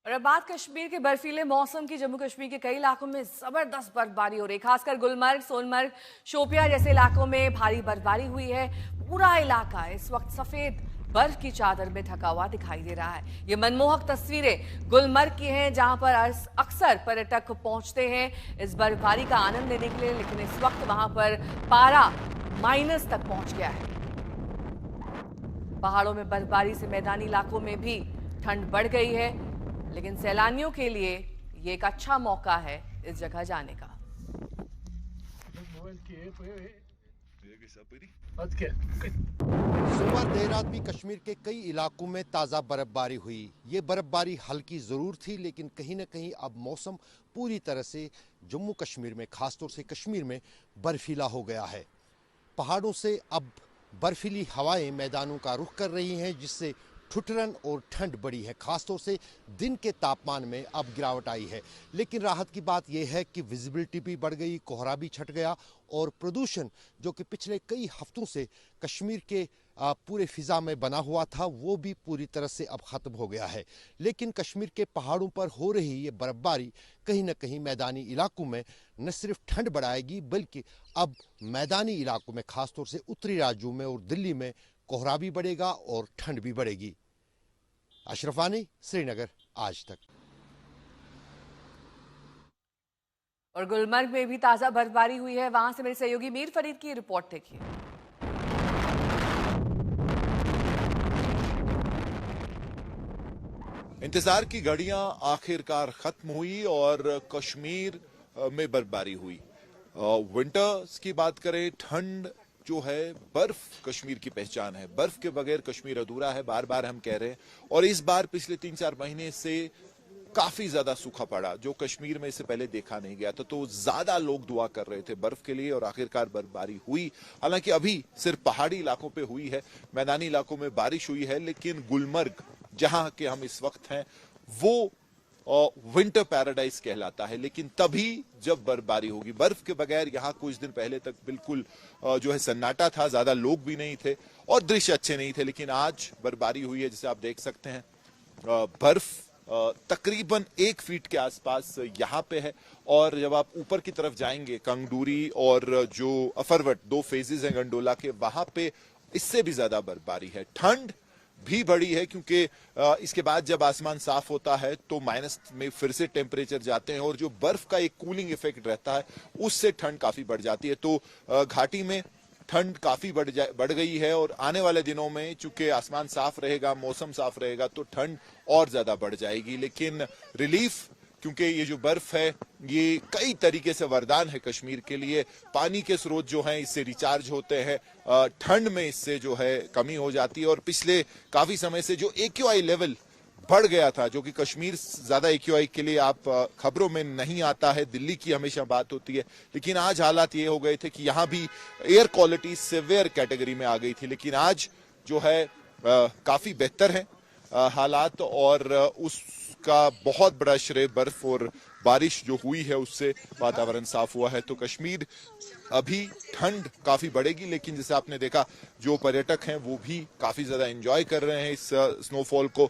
और अब बात कश्मीर के बर्फीले मौसम की। जम्मू कश्मीर के कई इलाकों में जबरदस्त बर्फबारी हो रही है, खासकर गुलमर्ग, सोनमर्ग, शोपियां जैसे इलाकों में भारी बर्फबारी हुई है। पूरा इलाका इस वक्त सफेद बर्फ की चादर में ढका हुआ दिखाई दे रहा है। ये मनमोहक तस्वीरें गुलमर्ग की हैं, जहां पर अक्सर पर्यटक पहुंचते हैं इस बर्फबारी का आनंद लेने के लिए, लेकिन इस वक्त वहां पर पारा माइनस तक पहुंच गया है। पहाड़ों में बर्फबारी से मैदानी इलाकों में भी ठंड बढ़ गई है, लेकिन सैलानियों के लिए ये एक अच्छा मौका है इस जगह जाने का। सोमवार देर रात भी कश्मीर के कई इलाकों में ताज़ा बर्फबारी हुई। ये बर्फबारी हल्की ज़रूर थी, लेकिन कहीं न कहीं अब मौसम पूरी तरह से जम्मू कश्मीर में, खासतौर से कश्मीर में बर्फीला हो गया है। पहाड़ों से अब बर्फीली हवाएं मैदानों का रुख कर रही हैं, जिससे ठुठरन और ठंड बढ़ी है। खासतौर से दिन के तापमान में अब गिरावट आई है, लेकिन राहत की बात यह है कि विजिबिलिटी भी बढ़ गई, कोहरा भी छट गया और प्रदूषण जो कि पिछले कई हफ्तों से कश्मीर के पूरे फिजा में बना हुआ था, वो भी पूरी तरह से अब ख़त्म हो गया है। लेकिन कश्मीर के पहाड़ों पर हो रही ये बर्फबारी कहीं न कहीं मैदानी इलाकों में न सिर्फ ठंड बढ़ाएगी, बल्कि अब मैदानी इलाकों में, खासतौर से उत्तरी राज्यों में और दिल्ली में कोहरा भी बढ़ेगा और ठंड भी बढ़ेगी। अशरफ वानी, श्रीनगर, आज तक। और गुलमर्ग में भी ताजा बर्फबारी हुई है, वहां से मेरे सहयोगी मीर फरीद की रिपोर्ट देखिए। इंतजार की घड़ियां आखिरकार खत्म हुई और कश्मीर में बर्फबारी हुई। विंटर्स की बात करें, ठंड जो है, बर्फ कश्मीर की पहचान है। बर्फ के बगैर कश्मीर अधूरा है, बार बार हम कह रहे हैं। और इस बार पिछले 3-4 महीने से काफी ज्यादा सूखा पड़ा, जो कश्मीर में इससे पहले देखा नहीं गया था। तो ज्यादा लोग दुआ कर रहे थे बर्फ के लिए और आखिरकार बर्फबारी हुई। हालांकि अभी सिर्फ पहाड़ी इलाकों पे हुई है, मैदानी इलाकों में बारिश हुई है, लेकिन गुलमर्ग जहां के हम इस वक्त हैं वो विंटर पैराडाइज कहलाता है। लेकिन तभी जब बर्फबारी होगी। बर्फ के बगैर यहां कुछ दिन पहले तक बिल्कुल जो है सन्नाटा था, ज्यादा लोग भी नहीं थे और दृश्य अच्छे नहीं थे। लेकिन आज बर्फबारी हुई है, जैसे आप देख सकते हैं। बर्फ तकरीबन 1 फीट के आसपास यहां पे है। और जब आप ऊपर की तरफ जाएंगे, कंगडूरी और जो अफरवट, 2 फेजेस हैं गंडोला के, वहां पे इससे भी ज्यादा बर्फबारी है। ठंड भी बढ़ी है, क्योंकि इसके बाद जब आसमान साफ होता है तो माइनस में फिर से टेम्परेचर जाते हैं और जो बर्फ का एक कूलिंग इफेक्ट रहता है उससे ठंड काफी बढ़ जाती है। तो घाटी में ठंड काफी बढ़ गई है और आने वाले दिनों में चूंकि आसमान साफ रहेगा, मौसम साफ रहेगा, तो ठंड और ज्यादा बढ़ जाएगी। लेकिन रिलीफ, क्योंकि ये जो बर्फ है ये कई तरीके से वरदान है कश्मीर के लिए। पानी के स्रोत जो हैं इससे रिचार्ज होते हैं, ठंड में इससे जो है कमी हो जाती है। और पिछले काफी समय से जो AQI लेवल बढ़ गया था, जो कि कश्मीर ज्यादा AQI के लिए आप खबरों में नहीं आता है, दिल्ली की हमेशा बात होती है, लेकिन आज हालात ये हो गए थे कि यहाँ भी एयर क्वालिटी सिवियर कैटेगरी में आ गई थी। लेकिन आज जो है काफी बेहतर है हालात और उसका बहुत बड़ा श्रेय बर्फ और बारिश जो हुई है उससे वातावरण साफ हुआ है। तो कश्मीर अभी ठंड काफी बढ़ेगी, लेकिन जैसे आपने देखा जो पर्यटक हैं वो भी काफी ज्यादा एंजॉय कर रहे हैं इस स्नोफॉल को।